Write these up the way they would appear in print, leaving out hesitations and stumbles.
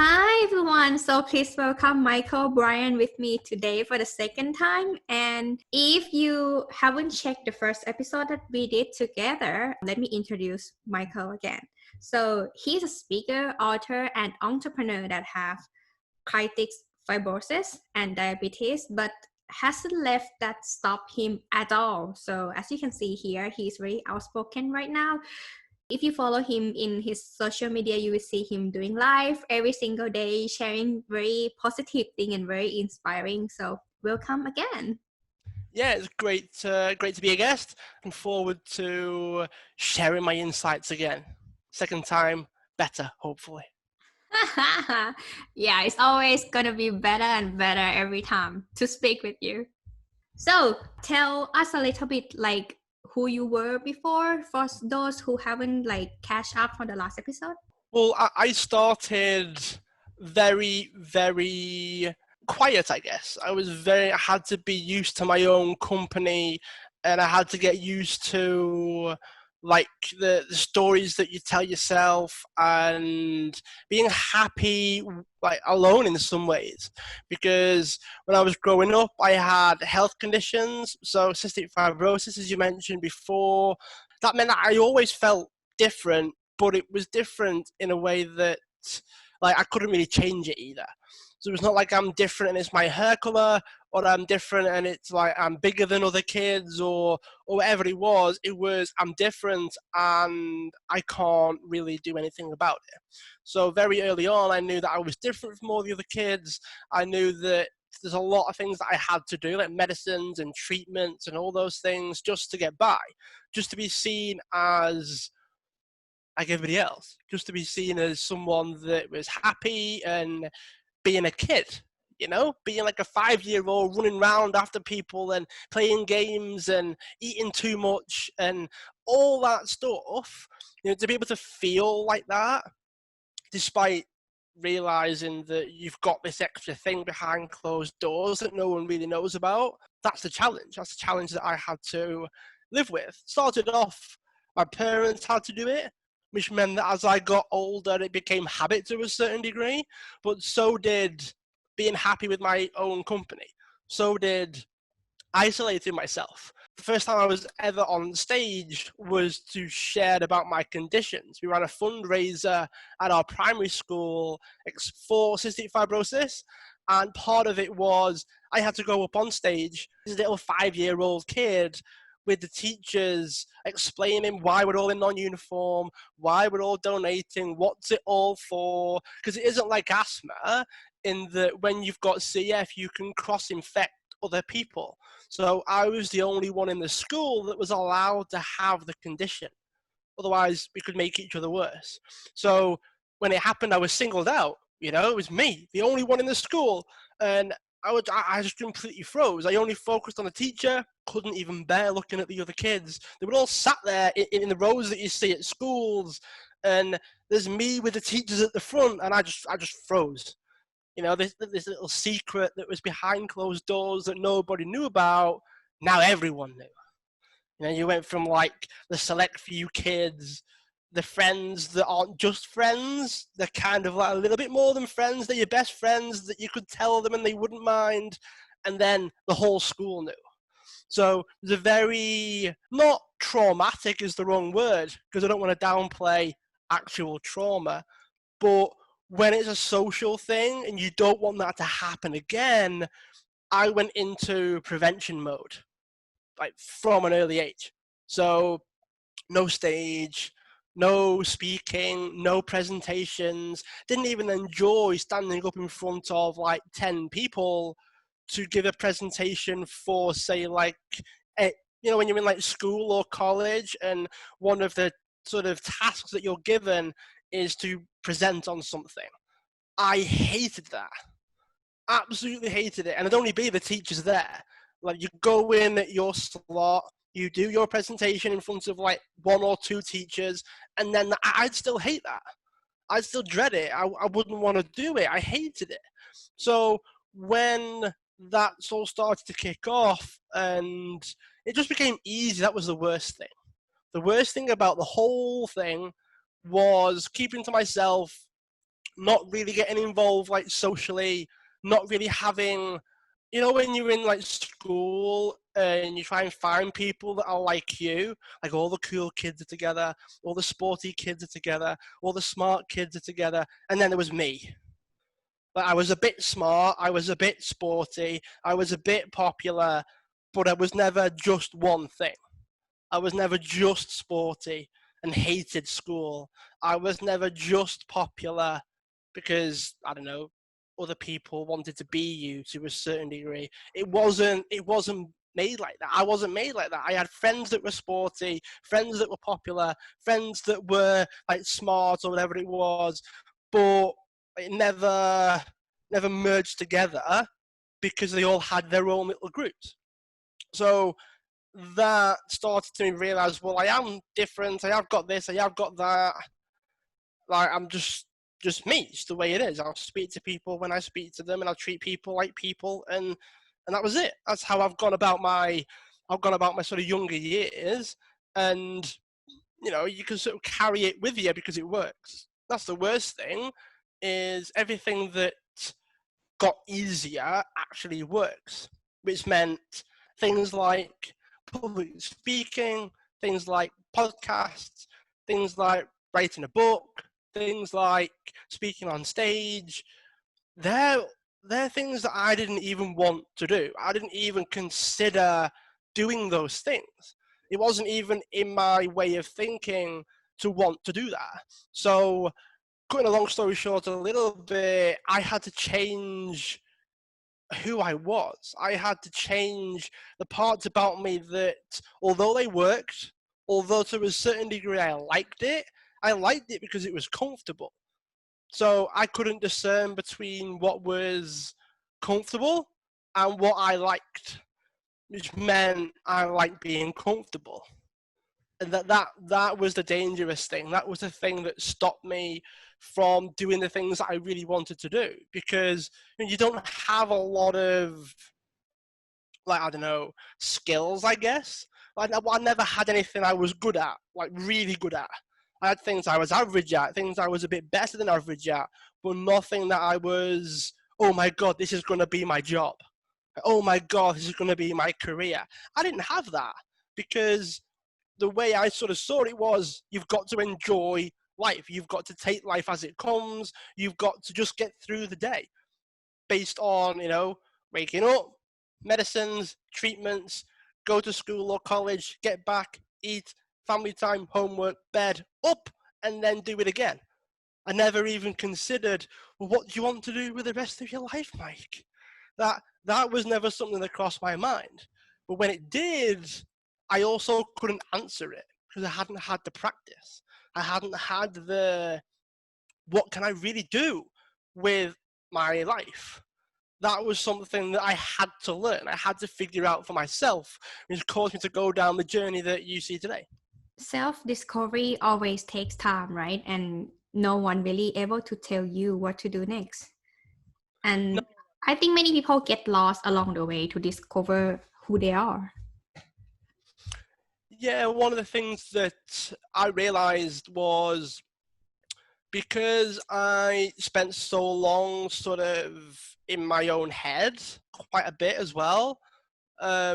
Hi everyone, so please welcome Michael Brian with me today for the second time. And if you haven't checked the first episode that we did together, let me introduce Michael again. So he's a speaker, author, and entrepreneur that have cystic fibrosis and diabetes, but hasn't let that stop him at all. So as you can see here, he's very outspoken right now. If you follow him in his social media, you will see him doing live every single day, sharing very positive thing and very inspiring. So welcome again. Yeah, it's great to be a guest and forward to sharing my insights again. Second time, better, hopefully. Yeah, it's always gonna be better and better every time to speak with you. So tell us a little bit like who you were before for those who haven't like catch up from the last episode. Well, I started very quiet, I guess. I had to be used to my own company, and I had to get used to like the stories that you tell yourself and being happy like alone in some ways, because when I was growing up I had health conditions, so cystic fibrosis, as you mentioned before. That meant that I always felt different, but it was different in a way that like I couldn't really change it either. So it's not like I'm different and it's my hair color, or I'm different and it's like I'm bigger than other kids, or whatever it was. It was I'm different and I can't really do anything about it. So very early on, I knew that I was different from all the other kids. I knew that there's a lot of things that I had to do, like medicines and treatments and all those things, just to get by, just to be seen as like everybody else, just to be seen as someone that was happy and being a kid, being like a 5-year-old running around after people and playing games and eating too much and all that stuff. To be able to feel like that despite realizing that you've got this extra thing behind closed doors that no one really knows about, that's the challenge. That's the challenge that I had to live with. Started off, my parents had to do it, which meant that as I got older, it became habit to a certain degree, but so did being happy with my own company. So did isolating myself. The first time I was ever on stage was to share about my conditions. We ran a fundraiser at our primary school for cystic fibrosis, and part of it was I had to go up on stage, this little 5-year-old kid, with the teachers explaining why we're all in non-uniform, why we're all donating, what's it all for, because it isn't like asthma in that when you've got CF you can cross-infect other people. So I was the only one in the school that was allowed to have the condition. Otherwise, we could make each other worse. So when it happened, I was singled out. It was me, the only one in the school. And I just completely froze. I only focused on the teacher, couldn't even bear looking at the other kids. They were all sat there in the rows that you see at schools. And there's me with the teachers at the front, and I just froze. This little secret that was behind closed doors that nobody knew about, now everyone knew. You went from like the select few kids, the friends that aren't just friends, they're kind of like a little bit more than friends, they're your best friends that you could tell them and they wouldn't mind, and then the whole school knew. So the very, not traumatic is the wrong word, because I don't want to downplay actual trauma, but when it's a social thing and you don't want that to happen again, I went into prevention mode, like from an early age. So no stage, no speaking, no presentations. Didn't even enjoy standing up in front of like 10 people to give a presentation for, say, like, when you're in like school or college and one of the sort of tasks that you're given is to present on something. I hated that. Absolutely hated it. And it'd only be the teachers there. Like, you go in at your slot, you do your presentation in front of like 1 or 2 teachers, and then I'd still hate that. I'd still dread it. I wouldn't want to do it. I hated it. So when that all started to kick off and it just became easy, that was the worst thing. The worst thing about the whole thing was keeping to myself, not really getting involved like socially, not really having, you know, when you're in like school and you try and find people that are like you, like all the cool kids are together, all the sporty kids are together, all the smart kids are together, and then there was me. Like, I was a bit smart, I was a bit sporty, I was a bit popular, but I was never just one thing. I was never just sporty and hated school. I was never just popular because, I don't know, other people wanted to be you to a certain degree. It wasn't made like that. I wasn't made like that. I had friends that were sporty, friends that were popular, friends that were like smart or whatever it was, but it never merged together because they all had their own little groups. So that started to realize, well, I am different. I have got this. I have got that. Like, I'm just me. It's the way it is. I'll speak to people when I speak to them, and I'll treat people like people, and that was it. That's how I've gone about my sort of younger years, and you know, you can sort of carry it with you because it works. That's the worst thing, is everything that got easier actually works, which meant things like public speaking, things like podcasts, things like writing a book, things like speaking on stage. They're things that I didn't even want to do. I didn't even consider doing those things. It wasn't even in my way of thinking to want to do that. So, cutting a long story short a little bit, I had to change who I was. I had to change the parts about me that, although they worked, although to a certain degree I liked it because it was comfortable. So I couldn't discern between what was comfortable and what I liked, which meant I liked being comfortable. And that was the dangerous thing. That was the thing that stopped me from doing the things that I really wanted to do, because you don't have a lot of, like, I don't know, skills, I guess. I never had anything I was good at, like really good at. I had things I was average at, things I was a bit better than average at, but nothing that I was, oh my God, this is going to be my job. Oh my God, this is going to be my career. I didn't have that, because the way I sort of saw it was, you've got to enjoy life. You've got to take life as it comes. You've got to just get through the day based on, you know, waking up, medicines, treatments, go to school or college, get back, eat, family time, homework, bed, up, and then do it again. I never even considered, well, what do you want to do with the rest of your life, Mike? That was never something that crossed my mind. But when it did, I also couldn't answer it because I hadn't had the practice. I hadn't had the, what can I really do with my life? That was something that I had to learn. I had to figure out for myself, which caused me to go down the journey that you see today. Self-discovery always takes time, right? And no one really able to tell you what to do next. And No. I think many people get lost along the way to discover who they are. Yeah, one of the things that I realized was, because I spent so long sort of in my own head, quite a bit as well, a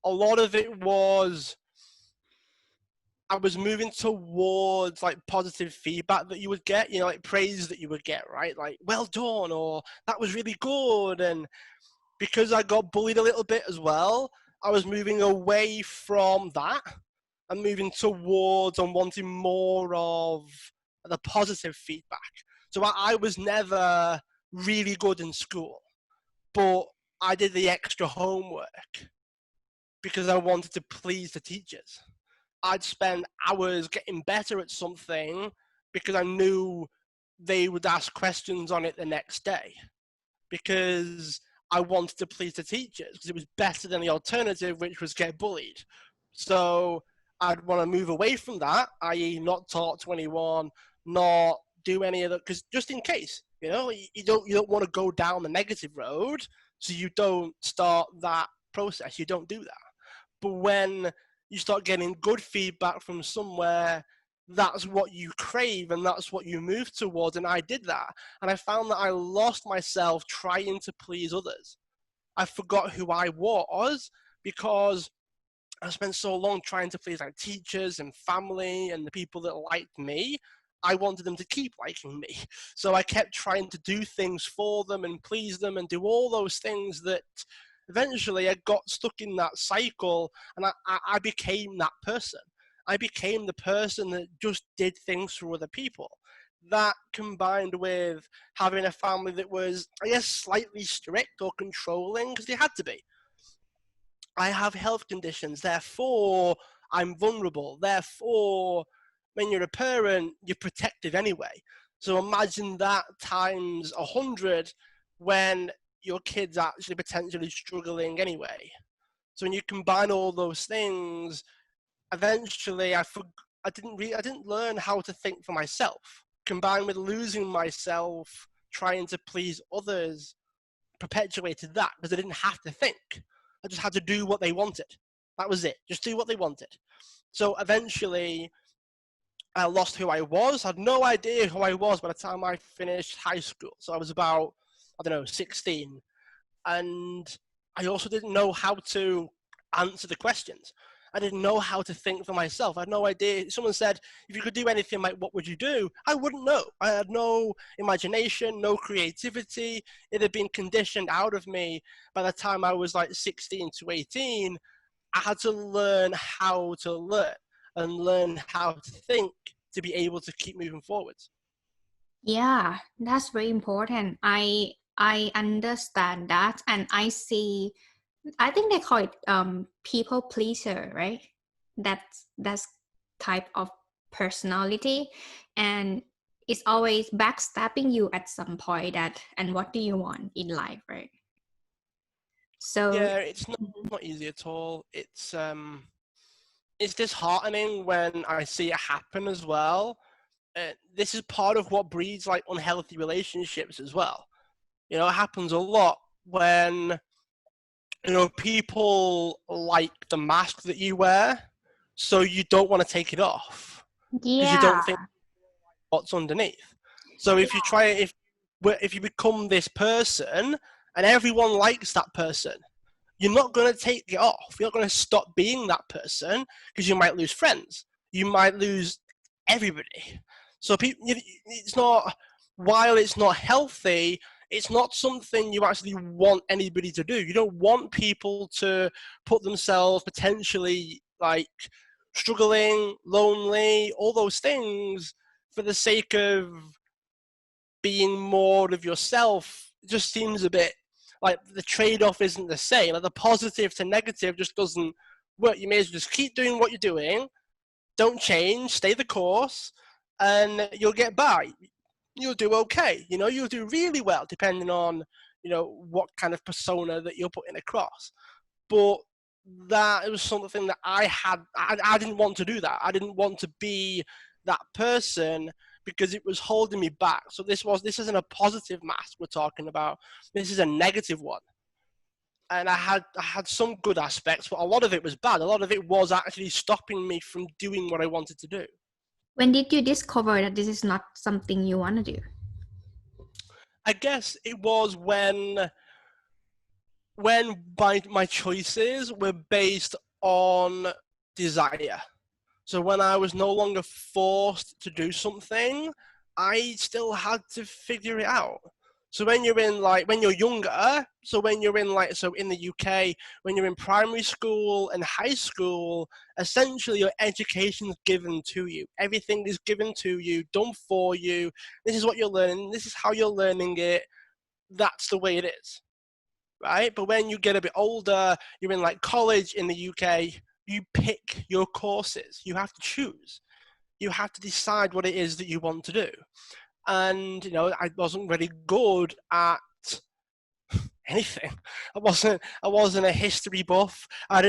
lot of it was, I was moving towards like positive feedback that you would get, you know, like praise that you would get, right? Like, well done, or that was really good. And because I got bullied a little bit as well, I was moving away from that and moving towards and wanting more of the positive feedback. So I was never really good in school, but I did the extra homework because I wanted to please the teachers. I'd spend hours getting better at something because I knew they would ask questions on it the next day, because I wanted to please the teachers because it was better than the alternative, which was get bullied. So I'd want to move away from that, i.e. not talk to anyone, not do any of that, because just in case, you know, you don't want to go down the negative road, so you don't start that process. You don't do that. But when you start getting good feedback from somewhere that's what you crave and that's what you move towards. And I did that. And I found that I lost myself trying to please others. I forgot who I was because I spent so long trying to please like teachers and family and the people that liked me. I wanted them to keep liking me. So I kept trying to do things for them and please them and do all those things that eventually I got stuck in that cycle, and I became that person. I became the person that just did things for other people. That combined with having a family that was, I guess, slightly strict or controlling, because they had to be. I have health conditions, therefore I'm vulnerable. Therefore, when you're a parent, you're protective anyway. So imagine that times 100 when your kid's actually potentially struggling anyway. So when you combine all those things, eventually I didn't learn how to think for myself. Combined with losing myself, trying to please others, perpetuated that because I didn't have to think. I just had to do what they wanted. That was it. Just do what they wanted. So eventually, I lost who I was. I had no idea who I was by the time I finished high school. So I was about, 16. And I also didn't know how to answer the questions. I didn't know how to think for myself. I had no idea. Someone said, if you could do anything, like, what would you do? I wouldn't know. I had no imagination, no creativity. It had been conditioned out of me by the time I was like 16 to 18. I had to learn how to learn and learn how to think to be able to keep moving forwards. Yeah, that's very important. I understand that, and I see. I think they call it people pleaser, right? That's type of personality, and it's always backstabbing you at some point. That, and what do you want in life, right? So Yeah, it's not easy at all. It's disheartening when I see it happen as well. This is part of what breeds like unhealthy relationships as well. It happens a lot when people like the mask that you wear, so you don't want to take it off because you yeah, don't think what's underneath. So if you try, if you become this person and everyone likes that person, you're not going to take it off. You're not going to stop being that person because you might lose friends. You might lose everybody. So it's not, while it's not healthy, it's not something you actually want anybody to do. You don't want people to put themselves potentially like struggling, lonely, all those things for the sake of being more of yourself. It just seems a bit like the trade-off isn't the same. Like the positive to negative just doesn't work. You may as well just keep doing what you're doing. Don't change. Stay the course, and you'll get by. You'll do okay. You'll do really well, depending on what kind of persona that you're putting across. But that was something that I didn't want to do that. I didn't want to be that person because it was holding me back. So this isn't a positive mask we're talking about. This is a negative one. And I had some good aspects, but a lot of it was bad. A lot of it was actually stopping me from doing what I wanted to do. when did you discover that this is not something you want to do? I guess it was when my choices were based on desire. So when I was no longer forced to do something, I still had to figure it out. So when you're younger, so in the UK, when you're in primary school and high school, essentially your education is given to you. Everything is given to you, done for you. This is what you're learning. This is how you're learning it. That's the way it is, right? But when you get a bit older, you're in like college in the UK, you pick your courses. You have to choose. You have to decide what it is that you want to do. And I wasn't really good at anything. I wasn't a history buff. I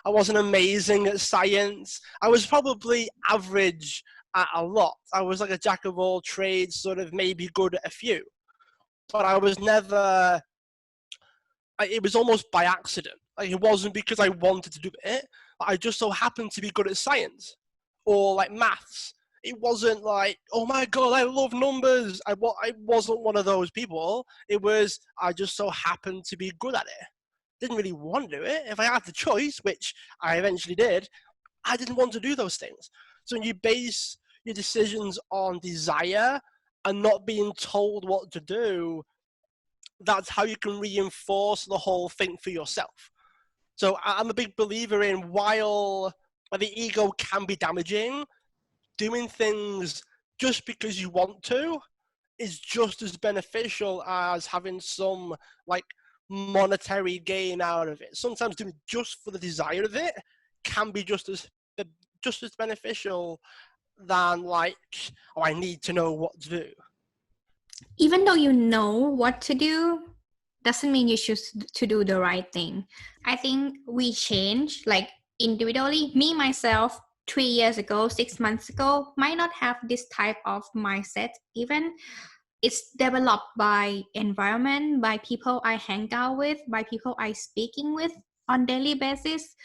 wasn't amazing at science. I was probably average at a lot. I was like a jack of all trades, sort of maybe good at a few. But I was never, it was almost by accident. Like it wasn't because I wanted to do it. I just so happened to be good at science or like maths. It wasn't like, oh my God, I love numbers. I wasn't one of those people. It was, I just so happened to be good at it. Didn't really want to do it. If I had the choice, which I eventually did, I didn't want to do those things. So when you base your decisions on desire and not being told what to do, that's how you can reinforce the whole thing for yourself. So I'm a big believer in, while the ego can be damaging, doing things just because you want to is just as beneficial as having some like monetary gain out of it. Sometimes doing it just for the desire of it can be just as beneficial than like, oh, I need to know what to do. Even though you know what to do, doesn't mean you choose to do the right thing. I think we change, like individually. Me, myself, 3 years ago, 6 months ago, might not have this type of mindset. Even it's developed by environment, by people I hang out with, by people I speaking with on daily basis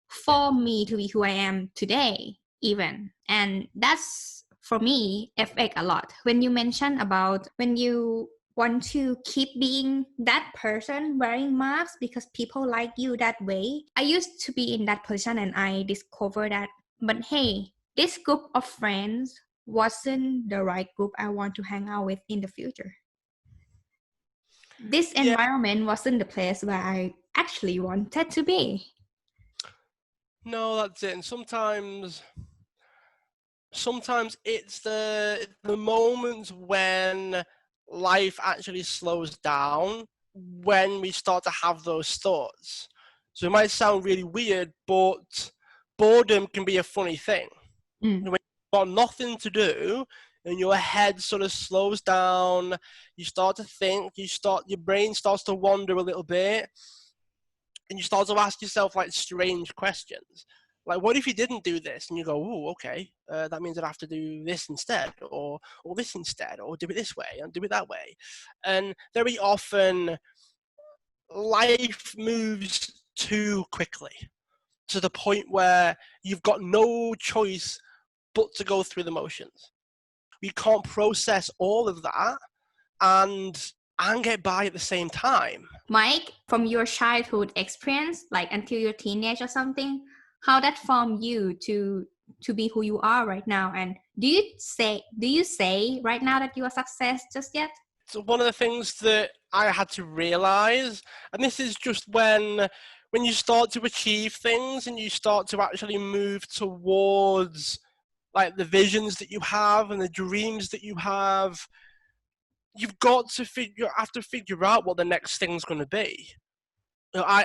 for me to be who I am today, even. And that's, for me, affect a lot. When you mention about when you want to keep being that person wearing masks because people like you that way, I used to be in that position and I discovered that, but hey, this group of friends wasn't the right group I want to hang out with in the future. This Yeah, environment wasn't the place where I actually wanted to be. no, that's it. And sometimes it's the moments when life actually slows down, when we start to have those thoughts. So it might sound really weird, but boredom can be a funny thing. Mm. When you've got nothing to do and your head sort of slows down, you start to think, your brain starts to wander a little bit, and you start to ask yourself like strange questions. Like, what if you didn't do this? And you go, oh, okay, that means I'd have to do this instead, or this instead, or do it this way, and do it that way. And very often, life moves too quickly to the point where you've got no choice but to go through the motions. We can't process all of that and get by at the same time. Mike, from your childhood experience, like until your teenage or something, how that formed you to be who you are right now? And do you say right now that you are success just yet? So one of the things that I had to realize, and this is just when you start to achieve things and you start to actually move towards like the visions that you have and the dreams that you have, you've got to figure out what the next thing's going to be. You know,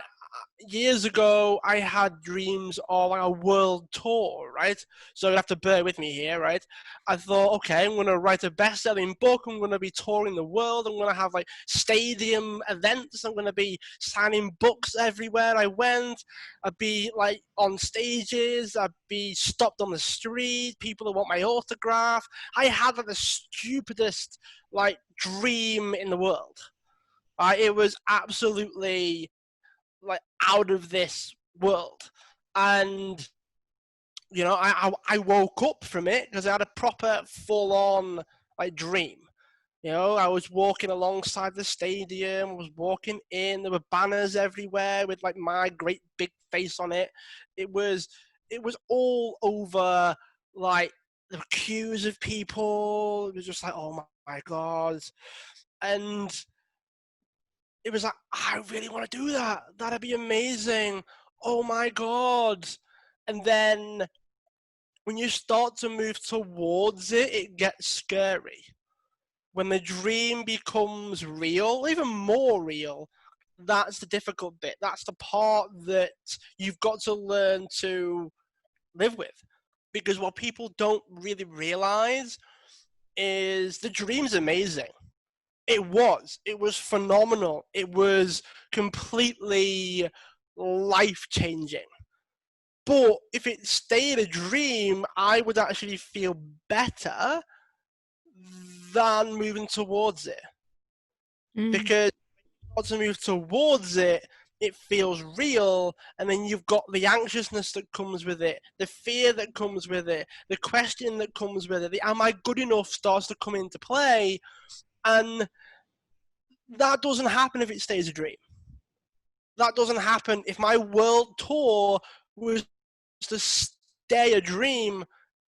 years ago, I had dreams of like a world tour, right? So you have to bear with me here, right? I thought, okay, I'm going to write a best-selling book. I'm going to be touring the world. I'm going to have like stadium events. I'm going to be signing books everywhere I went. I'd be like on stages. I'd be stopped on the street. People would want my autograph. I had like the stupidest like dream in the world. It was absolutely like out of this world. And you know, I woke up from it because I had a proper full on like dream. You know, I was walking alongside the stadium, I was walking in, there were banners everywhere with like my great big face on it. It was all over, like the queues of people. It was just like, oh my God. And it was like, I really want to do that. That'd be amazing. Oh my God. And then when you start to move towards it, it gets scary. When the dream becomes real, even more real, that's the difficult bit. That's the part that you've got to learn to live with. Because what people don't really realize is the dream's amazing. It was phenomenal. It was completely life-changing. But if it stayed a dream, I would actually feel better than moving towards it. Mm. Because to move towards it, it feels real, and then you've got the anxiousness that comes with it, the fear that comes with it, the question that comes with it, the am I good enough starts to come into play, and that doesn't happen if it stays a dream. That doesn't happen if my world tour was to stay a dream.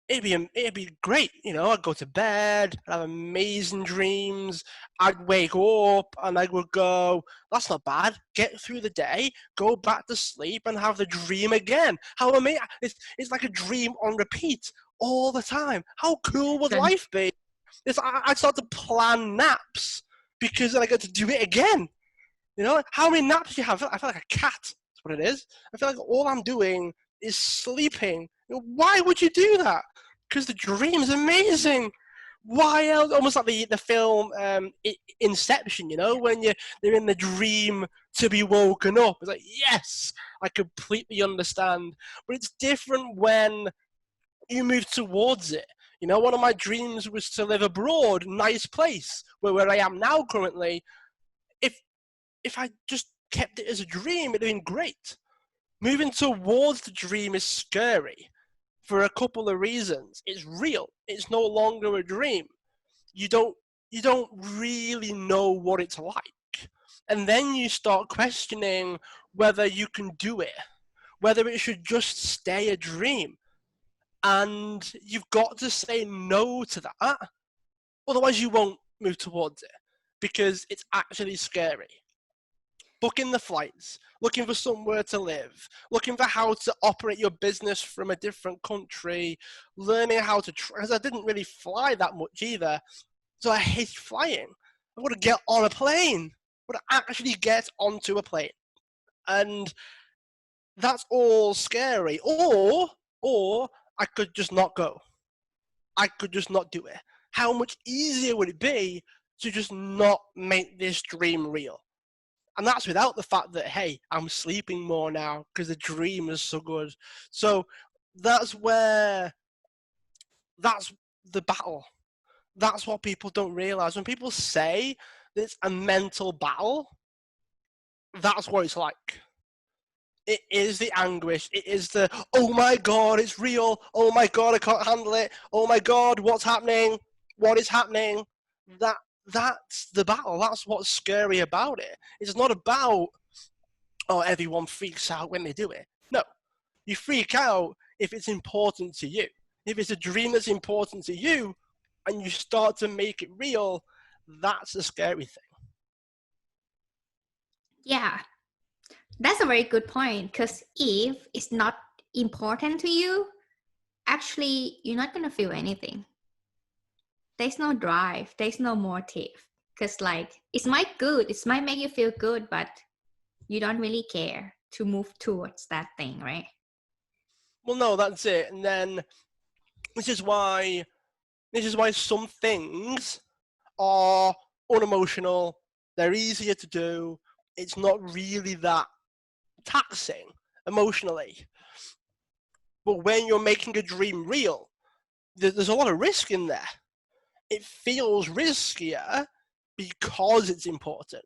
It'd be great, you know. I'd go to bed, I'd have amazing dreams. I'd wake up and I would go, "That's not bad." Get through the day, go back to sleep, and have the dream again. How amazing! It's like a dream on repeat all the time. How cool would life be? I'd start to plan naps because then I get to do it again. You know, how many naps do you have? I feel like a cat. That's what it is. I feel like all I'm doing is sleeping. You know, why would you do that? Because the dream's amazing. Why else? Almost like the film Inception, you know, when they're in the dream to be woken up. It's like, yes, I completely understand. But it's different when you move towards it. You know, one of my dreams was to live abroad, nice place, where I am now currently. If I just kept it as a dream, it'd have been great. Moving towards the dream is scary for a couple of reasons. It's real. It's no longer a dream. You don't really know what it's like. And then you start questioning whether you can do it, whether it should just stay a dream. And you've got to say no to that. Otherwise you won't move towards it because it's actually scary. Booking the flights, looking for somewhere to live, looking for how to operate your business from a different country, learning how to, because I didn't really fly that much either, so I hate flying. I want to get on a plane. I want to actually get onto a plane. And that's all scary. Or I could just not go. I could just not do it. How much easier would it be to just not make this dream real? And that's without the fact that, hey, I'm sleeping more now because the dream is so good. So that's the battle. That's what people don't realize. When people say that it's a mental battle, that's what it's like. It is the anguish. It is the, oh my God, it's real. Oh my God, I can't handle it. Oh my God, what's happening? What is happening? That's the battle. That's what's scary about it. It's not about, oh, everyone freaks out when they do it. No, you freak out if it's important to you. If it's a dream that's important to you and you start to make it real, that's the scary thing. Yeah, that's a very good point, because if it's not important to you, actually, you're not going to feel anything. There's no drive, there's no motive, because like it might make you feel good, but you don't really care to move towards that thing, right? Well, no, that's it. And then this is why some things are unemotional. They're easier to do. It's not really that taxing emotionally. But when you're making a dream real, there's a lot of risk in there. It feels riskier because it's important.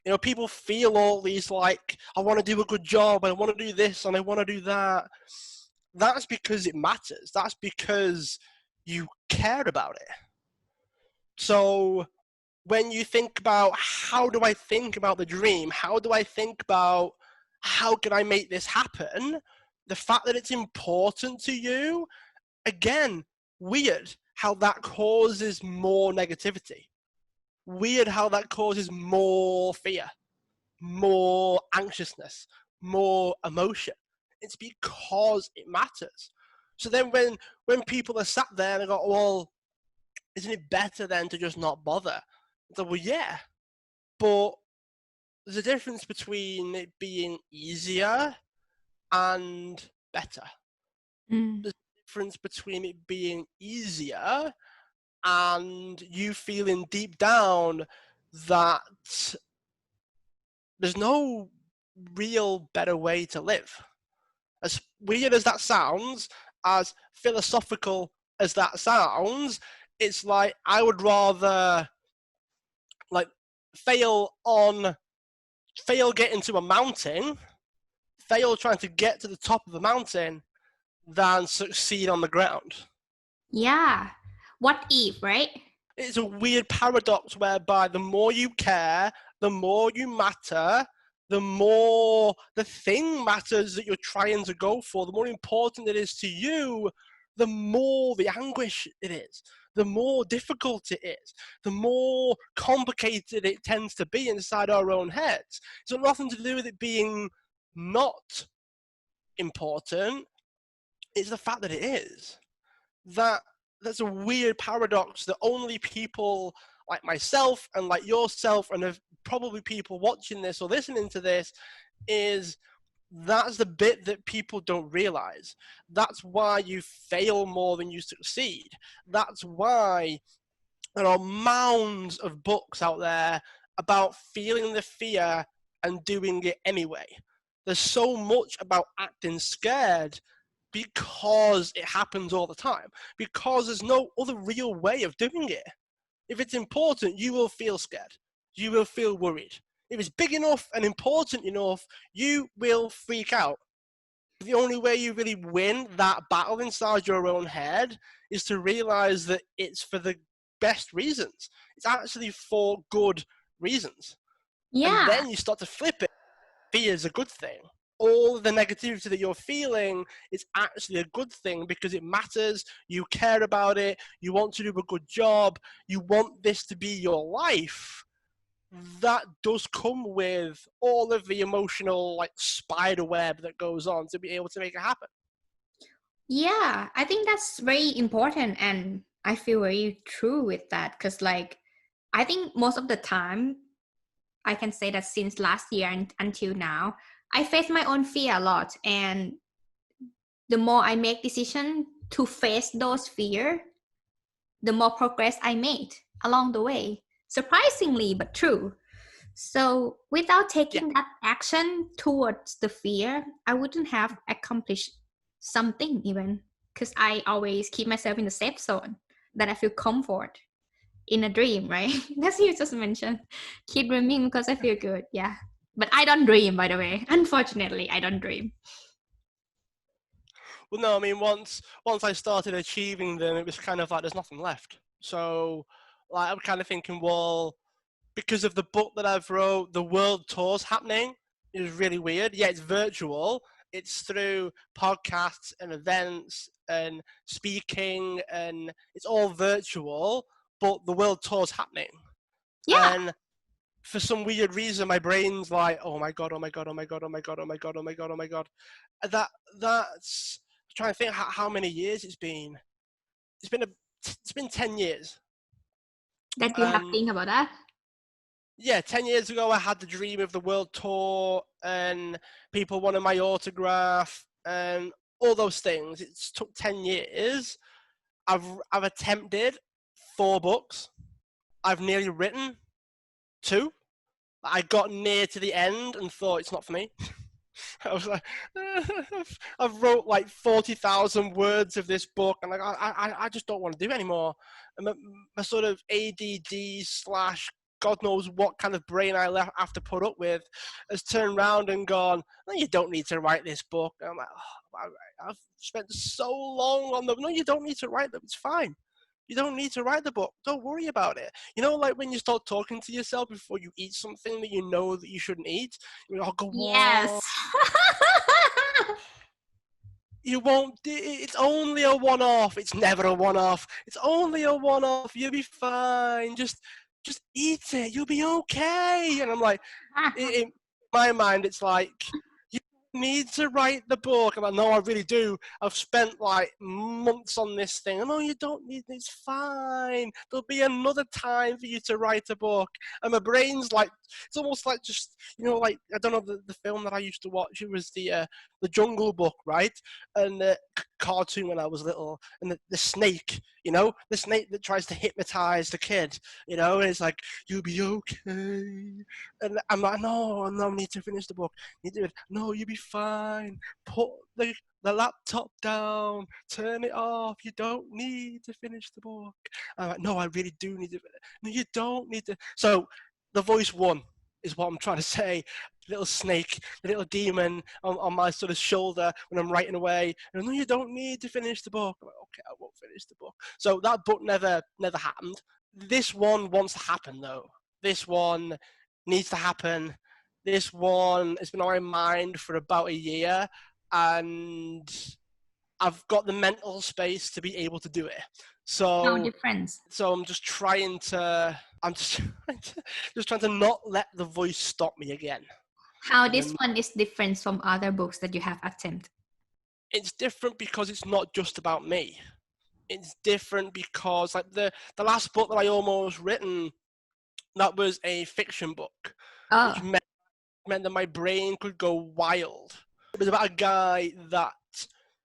You know, people feel all these like, I want to do a good job, I want to do this, and I want to do that. That's because it matters. That's because you cared about it. So when you think about how do I think about the dream, how do I think about how can I make this happen, the fact that it's important to you, again, weird how that causes more negativity. Weird how that causes more fear, more anxiousness, more emotion. It's because it matters. So then when people are sat there and they go, well, isn't it better then to just not bother? So, well, yeah, but there's a difference between it being easier and better. There's a difference between it being easier and you feeling deep down that there's no real better way to live. As weird as that sounds, as philosophical as that sounds, it's like I would rather like fail on fail getting to a mountain, fail trying to get to the top of the mountain, than succeed on the ground. Yeah. What if, right? It's a weird paradox whereby the more you care, the more you matter, the more the thing matters that you're trying to go for, the more important it is to you, the more the anguish it is, the more difficult it is, the more complicated it tends to be inside our own heads. It's got nothing to do with it being not important. It's the fact that it is. That's a weird paradox that only people like myself and like yourself and probably people watching this or listening to this is that's the bit that people don't realize. That's why you fail more than you succeed. That's why there are mounds of books out there about feeling the fear and doing it anyway. There's so much about acting scared because it happens all the time, because there's no other real way of doing it. If it's important, you will feel scared. You will feel worried. If it's big enough and important enough, you will freak out. The only way you really win that battle inside your own head is to realize that it's for the best reasons. It's actually for good reasons. And Yeah. then you start to flip it. Fear is a good thing. All the negativity that you're feeling is actually a good thing because it matters, you care about it, you want to do a good job, you want this to be your life. That does come with all of the emotional like spider web that goes on to be able to make it happen. Yeah, I think that's very important, and I feel very true with that because, like, I think most of the time, I can say that since last year and until now, I face my own fear a lot, and the more I make decision to face those fear, the more progress I made along the way. Surprisingly, but true. So, without Yeah. taking that action towards the fear, I wouldn't have accomplished something even because I always keep myself in the safe zone that I feel comfort in a dream, right? That's you just mentioned. Keep dreaming because I feel good. Yeah. But I don't dream, by the way. Unfortunately, I don't dream. Well, no, I mean, once I started achieving them, it was kind of like there's nothing left. So, like, I'm kind of thinking, well, because of the book that I've wrote, the world tour's happening. It was really weird. Yeah, it's virtual. It's through podcasts and events and speaking, and it's all virtual. But the world tour's happening, Yeah. and for some weird reason, my brain's like, oh my god, oh my god, oh my god, oh my god, oh my god, oh my god, oh my god. That's I'm trying to think how many years it's been. It's been 10 years. That you have And think about that. yeah, 10 years ago, I had the dream of the world tour and people wanted my autograph and all those things. It's took 10 years. I've attempted 4 books. I've nearly written 2. I got near to the end and thought it's not for me. I was like, I've wrote like 40,000 words of this book, and like I just don't want to do it anymore. And my sort of ADD slash God knows what kind of brain I left have to put up with has turned around and gone, no, you don't need to write this book. And I'm like, oh, I've spent so long on them. No, you don't need to write them. It's fine. You don't need to write the book. Don't worry about it. You know, like when you start talking to yourself before you eat something that you know that you shouldn't eat, you know, go on. Yes. You won't. It's only a one-off. It's never a one-off. It's only a one-off. You'll be fine. Just eat it. You'll be okay. And I'm like, in my mind, it's like you need to write the book. I'm like, no, I really do. I've spent like months on this thing. No, you don't need. It's fine. There'll be another time for you to write a book. And my brain's like, it's almost like just, you know, like I don't know the film that I used to watch. It was the Jungle Book, right? And the cartoon when I was little, and the snake, you know, the snake that tries to hypnotize the kid, you know, and it's like, you'll be okay. And I'm like, no, I need to finish the book. You do it. No, you'll be fine. Put the laptop down. Turn it off. You don't need to finish the book. I'm like, no, I really do need to. No, you don't need to. So the voice won. is what I'm trying to say. The little snake, the little demon on my sort of shoulder when I'm writing away. And no, you don't need to finish the book. I'm like, okay, I won't finish the book. So that book never happened. This one wants to happen though. This one needs to happen. This one has been on my mind for about a year, and I've got the mental space to be able to do it. No So difference. I'm just trying to just trying to not let the voice stop me again. How this one is different from other books that you have attempted? It's different because it's not just about me. It's different because like the last book that I almost written, that was a fiction book, which Oh, meant that my brain could go wild. It was about a guy that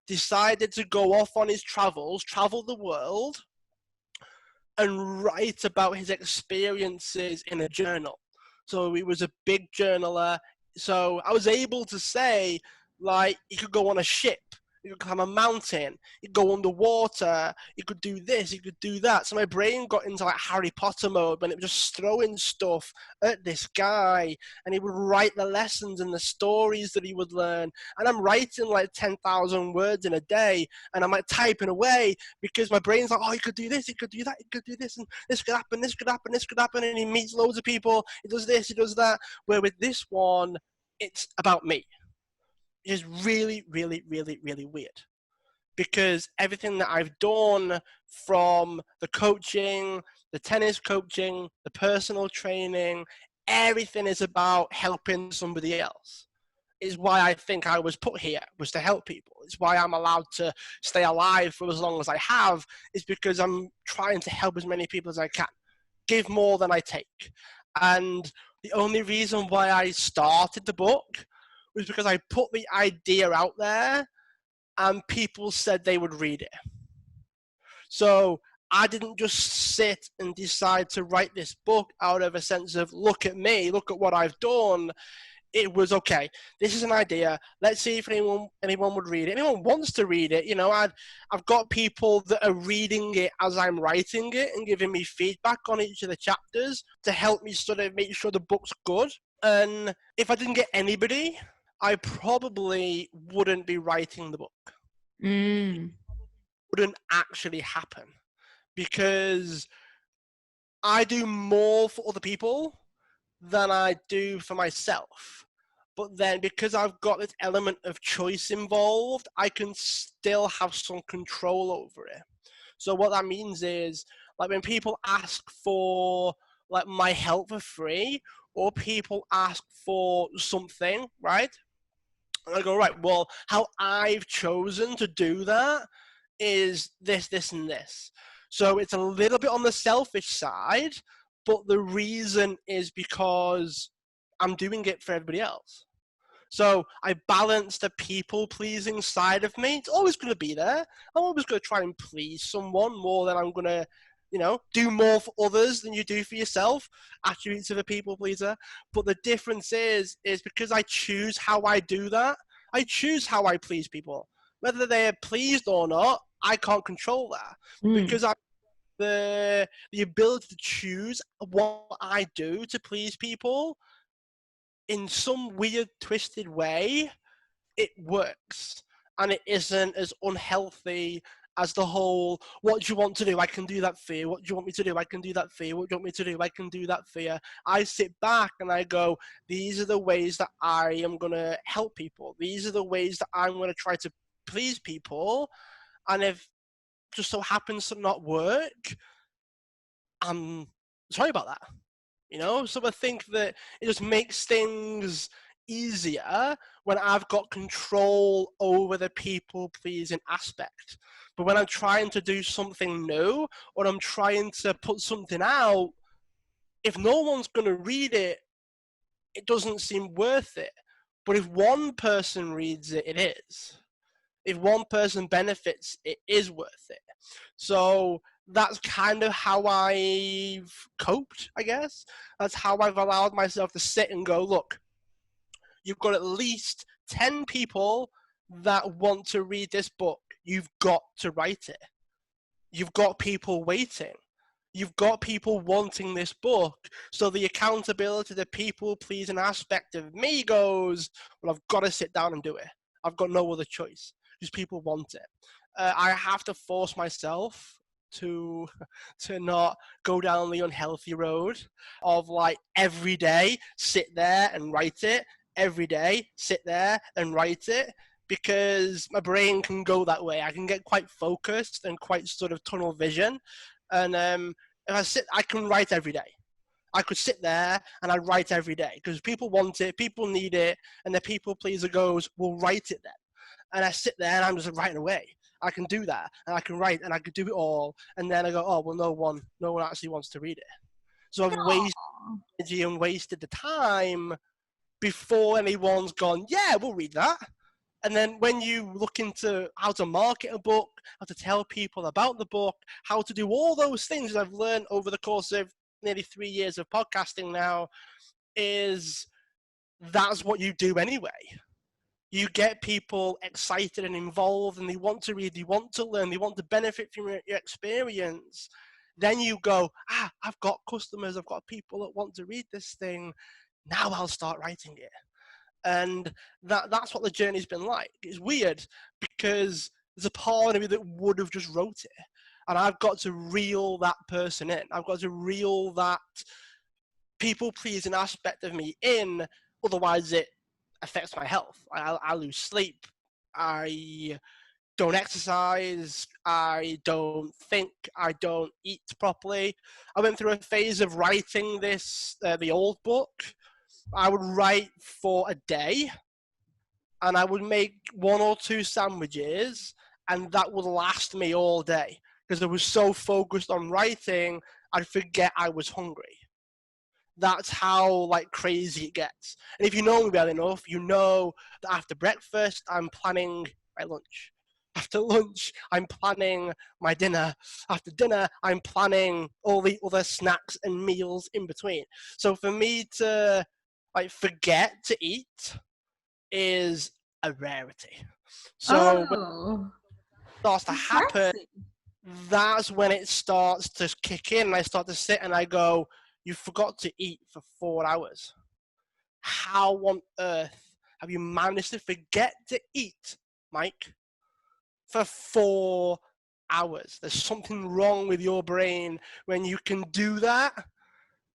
decided to go off on his travels, travel the world, and write about his experiences in a journal. So he was a big journaler. So I was able to say, like, he could go on a ship, he could climb a mountain, he could go underwater, he could do this, he could do that. So my brain got into like Harry Potter mode when it was just throwing stuff at this guy, and he would write the lessons and the stories that he would learn. And I'm writing like 10,000 words in a day, and I'm like typing away because my brain's like, oh, he could do this, he could do that, he could do this, and this could happen, this could happen, this could happen. And he meets loads of people, he does this, he does that. Where with this one, it's about me. It's really, really, really, really weird because everything that I've done, from the coaching, the tennis coaching, the personal training, everything is about helping somebody else. Is why I think I was put here, was to help people. It's why I'm allowed to stay alive for as long as I have, is because I'm trying to help as many people as I can, give more than I take. And the only reason why I started the book was because I put the idea out there and people said they would read it. So I didn't just sit and decide to write this book out of a sense of, look at me, look at what I've done. It was, okay, this is an idea. Let's see if anyone would read it. Anyone wants to read it, you know, I've got people that are reading it as I'm writing it and giving me feedback on each of the chapters to help me sort of make sure the book's good. And if I didn't get anybody, I probably wouldn't be writing the book. It wouldn't actually happen because I do more for other people than I do for myself. But then because I've got this element of choice involved, I can still have some control over it. So what that means is, like, when people ask for like my help for free, or people ask for something, right? And I go, right, well, how I've chosen to do that is this, this, and this. So it's a little bit on the selfish side, but the reason is because I'm doing it for everybody else. So I balance the people-pleasing side of me. It's always going to be there. I'm always going to try and please someone more than I'm going to, you know, do more for others than you do for yourself. Attributes of a people-pleaser. But the difference is because I choose how I do that. I choose how I please people. Whether they're pleased or not, I can't control that. Because I the ability to choose what I do to please people, in some weird twisted way, it works, and it isn't as unhealthy as the whole, what do you want to do, I can do that for you, what do you want me to do, I can do that for you, what do you want me to do, I can do that for you. I sit back and I go, these are the ways that I am going to help people, these are the ways that I'm going to try to please people, and if it just so happens to not work, I'm sorry about that. You know, so I think that it just makes things easier when I've got control over the people pleasing aspect. But when I'm trying to do something new, or I'm trying to put something out, if no one's going to read it, it doesn't seem worth it. But if one person reads it, it is. If one person benefits, it is worth it. So that's kind of how I've coped, I guess. That's how I've allowed myself to sit and go, look, you've got at least 10 people that want to read this book. You've got to write it. You've got people waiting. You've got people wanting this book. So the accountability, the people-pleasing aspect of me goes, well, I've got to sit down and do it. I've got no other choice because people want it. I have to force myself to not go down the unhealthy road of like every day sit there and write it, every day sit there and write it, because my brain can go that way. I can get quite focused and quite sort of tunnel vision, and if I can write every day. I could sit there and I'd write every day because people want it, people need it, and the people pleaser goes, "We'll write it then." And I sit there and I'm just writing away. I can do that, and I can write, and I could do it all, and then I go, "Oh well, no one actually wants to read it." So I've wasted energy and wasted the time before anyone's gone, "Yeah, we'll read that." And then when you look into how to market a book, how to tell people about the book, how to do all those things that I've learned over the course of nearly 3 years of podcasting now, is that's what you do anyway. You get people excited and involved, and they want to read, they want to learn, they want to benefit from your experience. Then you go, I've got customers, I've got people that want to read this thing. Now I'll start writing it. And that's what the journey's been like. It's weird because there's a part of me that would have just wrote it, and I've got to reel that person in. I've got to reel that people-pleasing aspect of me in, otherwise it affects my health. I lose sleep. I don't exercise. I don't think. I don't eat properly. I went through a phase of writing the old book. I would write for a day, and I would make 1 or 2 sandwiches, and that would last me all day because I was so focused on writing, I'd forget I was hungry. That's how like crazy it gets. And if you know me well enough, you know that after breakfast, I'm planning my lunch. After lunch, I'm planning my dinner. After dinner, I'm planning all the other snacks and meals in between. So for me to like forget to eat is a rarity. So when Oh, it starts to happen, impressive. that's when it starts to kick in, and I start to sit and I go, you forgot to eat for 4 hours. How on earth have you managed to forget to eat, Mike, for 4 hours? There's something wrong with your brain when you can do that.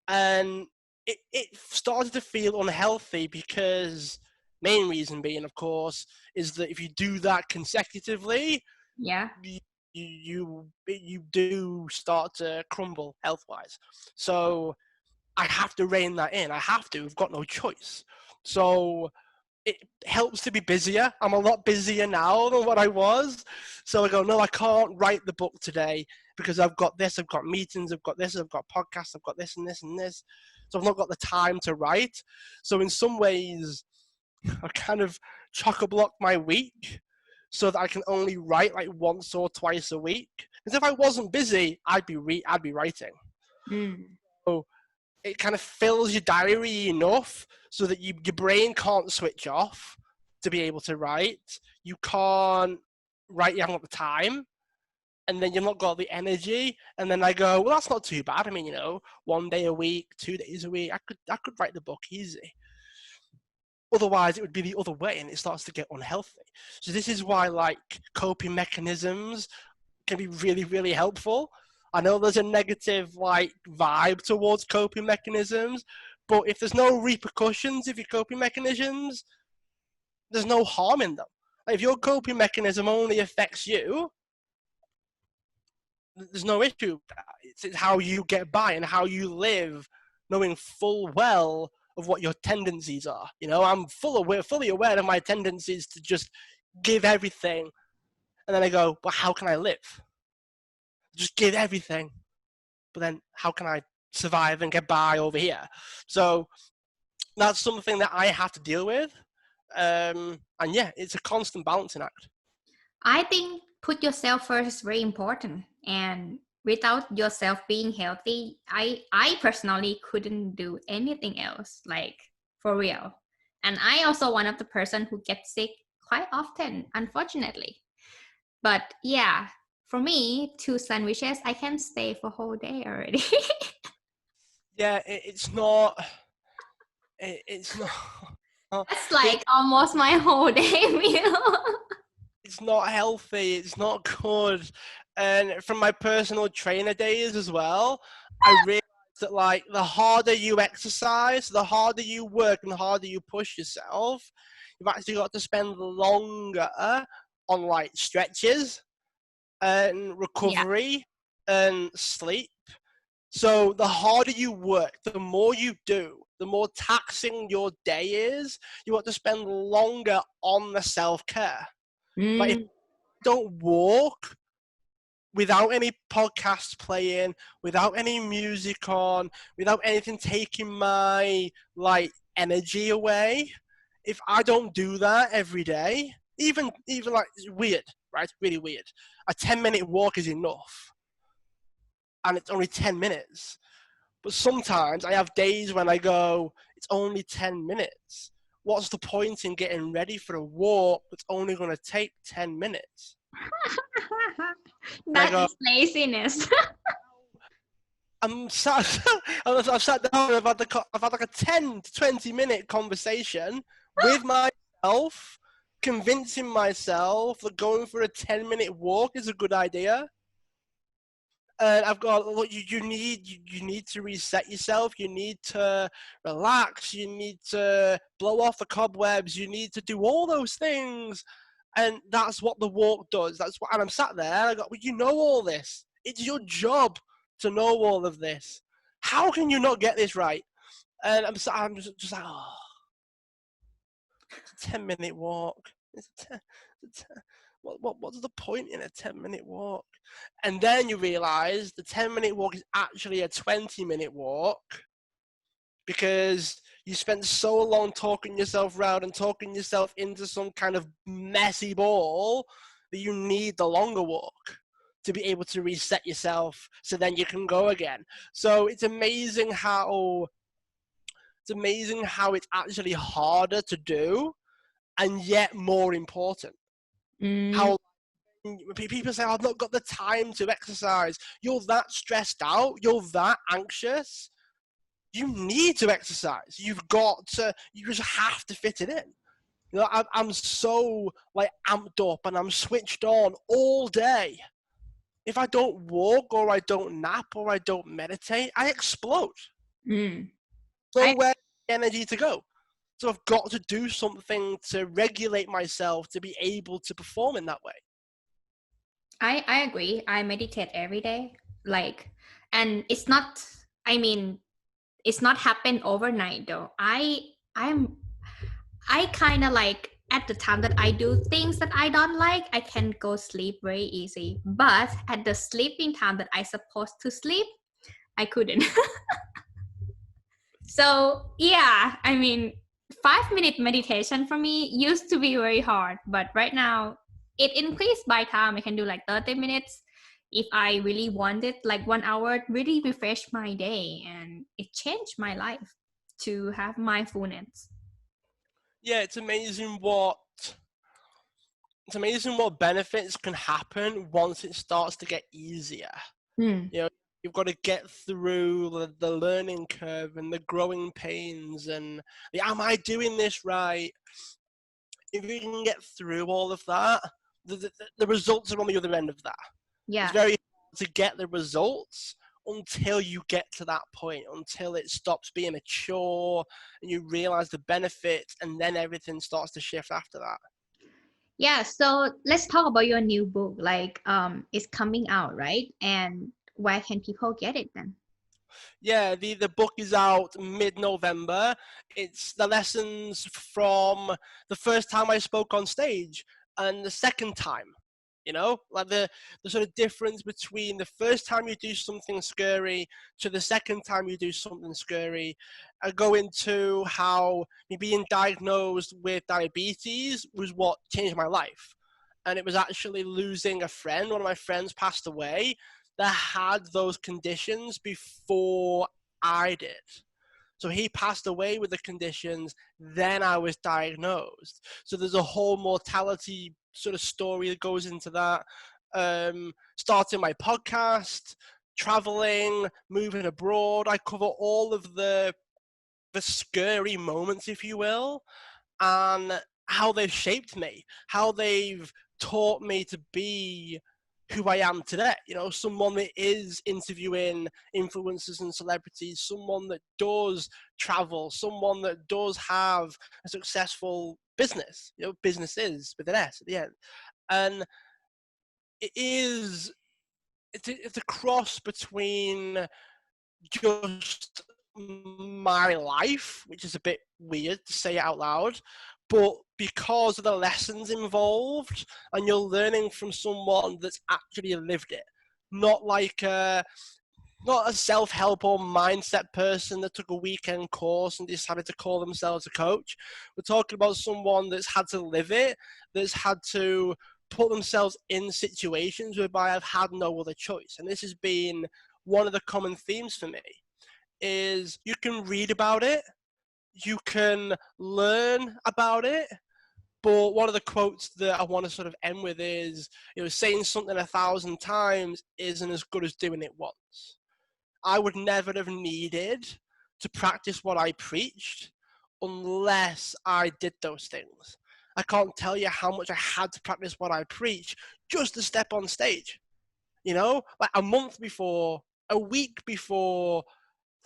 And it started to feel unhealthy because main reason being, of course, is that if you do that consecutively, Yeah. you do start to crumble health-wise. So I have to rein that in. I have to. I've got no choice. So it helps to be busier. I'm a lot busier now than what I was. So I go, no, I can't write the book today because I've got this, I've got meetings, I've got this, I've got podcasts, I've got this and this and this. So I've not got the time to write. So in some ways, I kind of chock-a-block my week so that I can only write like once or twice a week. Because if I wasn't busy, I'd be writing. Mm. So it kind of fills your diary enough so that your brain can't switch off to be able to write. You can't write, you haven't got the time, and then you've not got the energy. And then I go, well, that's not too bad. I mean, 1 day a week, 2 days a week, I could write the book easy. Otherwise, it would be the other way, and it starts to get unhealthy. So this is why, like, coping mechanisms can be really, really helpful. I know there's a negative, like, vibe towards coping mechanisms, but if there's no repercussions of your coping mechanisms, there's no harm in them. Like, if your coping mechanism only affects you, there's no issue with that. It's how you get by and how you live, knowing full well of what your tendencies are. I'm fully aware of my tendencies to just give everything, and then I go, but how can I live? Just give everything, but then how can I survive and get by over here? So that's something that I have to deal with, and yeah, it's a constant balancing act. I think put yourself first is very important. And without yourself being healthy, I personally couldn't do anything else, like for real. And I also one of the person who gets sick quite often, unfortunately. But yeah, For me, 2 sandwiches, I can stay for whole day already. Yeah, it's not. It's not. That's It, like almost my whole day meal. it's not healthy. It's not good. And from my personal trainer days as well, I realized that like the harder you exercise, the harder you work, and the harder you push yourself, you've actually got to spend longer on like stretches and Yeah. recovery and sleep. So the harder you work, the more you do, the more taxing your day is. You want to spend longer on the self-care. Like if Mm. you don't walk without any podcasts playing, without any music on, without anything taking my like energy away, if I don't do that every day, even like it's weird, right? Really weird. A 10-minute walk is enough. And it's only 10 minutes. But sometimes I have days when I go, it's only 10 minutes. What's the point in getting ready for a walk that's only going to take 10 minutes? And I That go, is laziness. I'm sat, I've sat down and I've had like a 10 to 20 minute conversation with myself, convincing myself that going for a 10-minute walk is a good idea. And I've got, look, you need to reset yourself. You need to relax. You need to blow off the cobwebs. You need to do all those things. And that's what the walk does. And I'm sat there. I go, well, you know all this. It's your job to know all of this. How can you not get this right? And I'm just like, oh, it's a 10-minute walk. What's the point in a 10-minute walk? And then you realize the 10-minute walk is actually a 20-minute walk because you spent so long talking yourself around and talking yourself into some kind of messy ball that you need the longer walk to be able to reset yourself so then you can go again. So it's amazing how it's actually harder to do and yet more important. Mm. How people say, I've not got the time to exercise. You're that stressed out. You're that anxious. You need to exercise. You just have to fit it in. You know, I'm so like amped up and I'm switched on all day. If I don't walk or I don't nap or I don't meditate, I explode. Mm. I Nowhere energy to go. So I've got to do something to regulate myself to be able to perform in that way. I agree. I meditate every day. Like, and it's not, I mean, it's not happen overnight though. I kind of like at the time that I do things that I don't like, I can go sleep very easy. But at the sleeping time that I supposed to sleep, I couldn't. So yeah, I mean, 5 minute meditation for me used to be very hard, but right now it increased by time. I can do like 30 minutes if I really wanted, like 1 hour, really refresh my day, and it changed my life to have mindfulness. Yeah, it's amazing what benefits can happen once it starts to get easier. Mm. You know, you've got to get through the learning curve and the growing pains and am I doing this right? If you can get through all of that, the results are on the other end of that. It's Yeah. very hard to get the results until you get to that point, until it stops being a chore and you realize the benefits, and then everything starts to shift after that. Yeah, so let's talk about your new book. Like, it's coming out, right? And where can people get it then? Yeah, the book is out mid-November. It's the lessons from the first time I spoke on stage and the second time. You know, like the sort of difference between the first time you do something scary to the second time you do something scary. I go into how me being diagnosed with diabetes was what changed my life. And it was actually losing a friend. One of my friends passed away that had those conditions before I did. So he passed away with the conditions, then I was diagnosed. So there's a whole mortality sort of story that goes into that. starting my podcast, traveling, moving abroad. I cover all of the scary moments, if you will, and how they've shaped me, how they've taught me to be who I am today. You know, someone that is interviewing influencers and celebrities, someone that does travel, someone that does have a successful business, you know, businesses with an S at the end. And it's a cross between just my life, which is a bit weird to say it out loud, but because of the lessons involved, and you're learning from someone that's actually lived it, not like not a self-help or mindset person that took a weekend course and decided to call themselves a coach. We're talking about someone that's had to live it, that's had to put themselves in situations whereby I've had no other choice. And this has been one of the common themes for me, is you can read about it, you can learn about it, but one of the quotes that I want to sort of end with is, you know, saying something 1,000 times isn't as good as doing it once. I would never have needed to practice what I preached unless I did those things. I can't tell you how much I had to practice what I preach just to step on stage. You know, like a month before, a week before,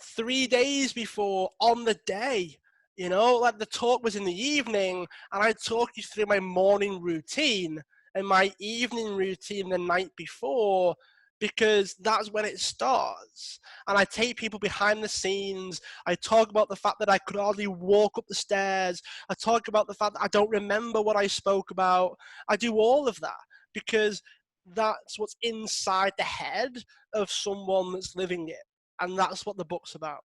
3 days before, on the day. You know, like the talk was in the evening, and I talk you through my morning routine and my evening routine the night before, because that's when it starts. And I take people behind the scenes. I talk about the fact that I could hardly walk up the stairs. I talk about the fact that I don't remember what I spoke about. I do all of that because that's what's inside the head of someone that's living it. And that's what the book's about.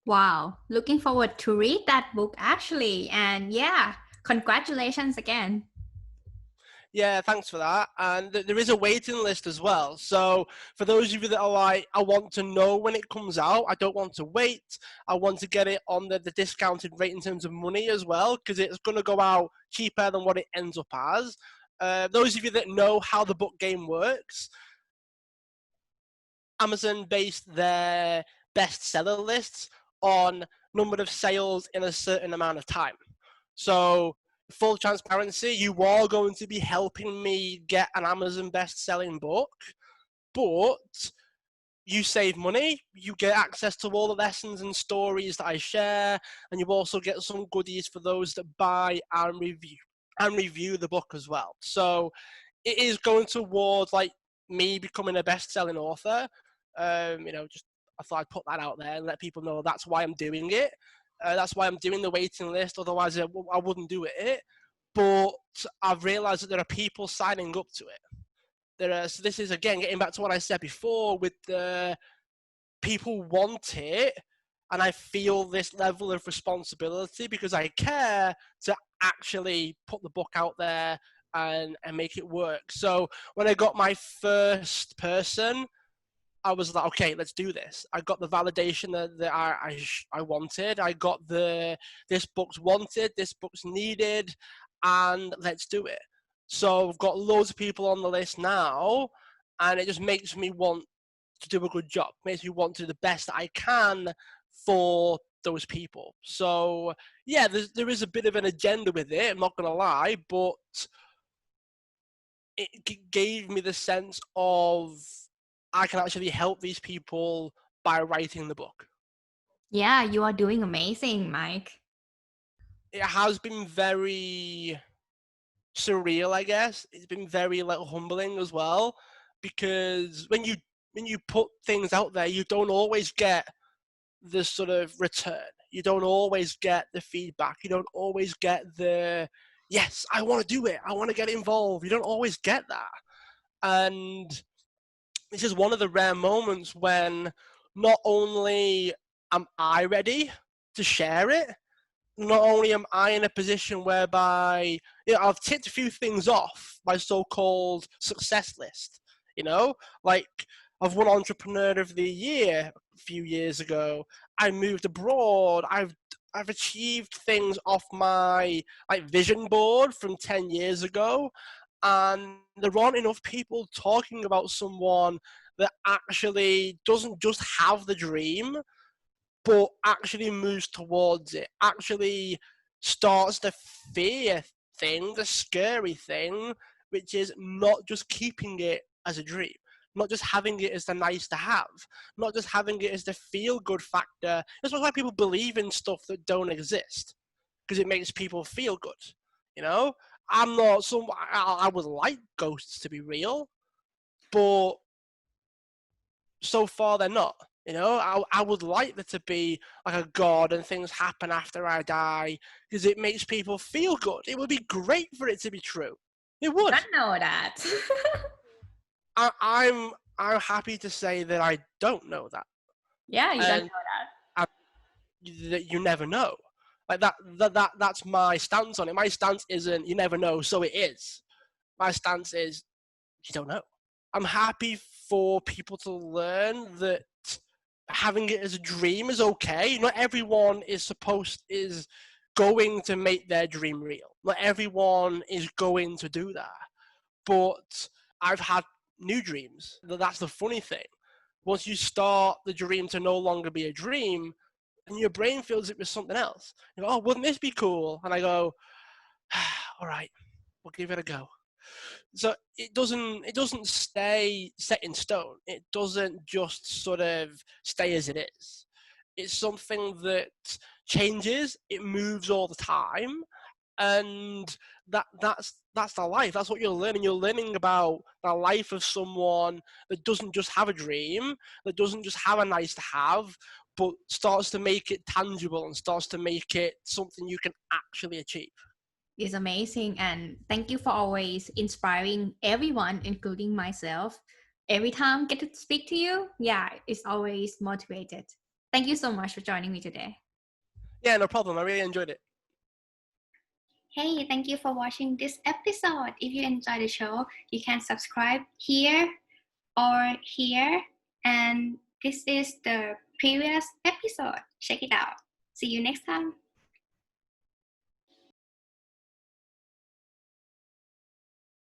Wow, looking forward to read that book actually. And yeah, congratulations again. Yeah, thanks for that. And there is a waiting list as well. So for those of you that are like, I want to know when it comes out, I don't want to wait. I want to get it on the discounted rate in terms of money as well, because it's going to go out cheaper than what it ends up as. Those of you that know how the book game works, Amazon based their bestseller lists on number of sales in a certain amount of time. So full transparency, you are going to be helping me get an Amazon best-selling book, but you save money, you get access to all the lessons and stories that I share, and you also get some goodies for those that buy and review the book as well. So it is going towards like me becoming a best-selling author. You know, just I thought I'd put that out there and let people know that's why I'm doing it. That's why I'm doing the waiting list. Otherwise, I wouldn't do it. But I've realised that there are people signing up to it. So this is, again, getting back to what I said before with the people want it, and I feel this level of responsibility because I care to actually put the book out there and make it work. So when I got my first person, I was like, okay, let's do this. I got the validation that I wanted. I got this book's wanted, this book's needed, and let's do it. So I've got loads of people on the list now, and it just makes me want to do a good job. Makes me want to do the best that I can for those people. So yeah, there is a bit of an agenda with it, I'm not going to lie, but it gave me the sense of I can actually help these people by writing the book. Yeah, you are doing amazing, Mike. It has been very surreal, I guess. It's been very like humbling as well, because when you put things out there, you don't always get the sort of return. You don't always get the feedback. You don't always get the yes, I want to do it. I want to get involved. You don't always get that. And this is one of the rare moments when not only am I ready to share it, not only am I in a position whereby, you know, I've ticked a few things off my so-called success list, you know, like I've won Entrepreneur of the Year a few years ago. I moved abroad. I've achieved things off my like vision board from 10 years ago. And there aren't enough people talking about someone that actually doesn't just have the dream, but actually moves towards it, actually starts the fear thing, the scary thing, which is not just keeping it as a dream, not just having it as the nice to have, not just having it as the feel good factor. That's why people believe in stuff that don't exist, because it makes people feel good. You know, I'm not some. I would like ghosts to be real, but so far they're not. You know, I would like there to be like a god and things happen after I die, because it makes people feel good. It would be great for it to be true. It would. I know that. I'm happy to say that I don't know that, Yeah, you don't and know that. that you never know. Like that's my stance on it. My stance isn't you never know, so it is. My stance is you don't know. I'm happy for people to learn that having it as a dream is okay. Not everyone is going to make their dream real. Not everyone is going to do that. But I've had new dreams. That's the funny thing. Once you start the dream to no longer be a dream, and your brain fills it with something else. You go, oh, wouldn't this be cool? And I go, all right, we'll give it a go. So it doesn't stay set in stone. It doesn't just sort of stay as it is. It's something that changes. It moves all the time, and that's the life. That's what you're learning. You're learning about the life of someone that doesn't just have a dream, that doesn't just have a nice to have, but starts to make it tangible and starts to make it something you can actually achieve. It's amazing, and thank you for always inspiring everyone, including myself. Every time I get to speak to you, yeah, it's always motivated. Thank you so much for joining me today. Yeah, no problem. I really enjoyed it. Hey, thank you for watching this episode. If you enjoyed the show, you can subscribe here or here. And this is the previous episode. Check it out. See you next time.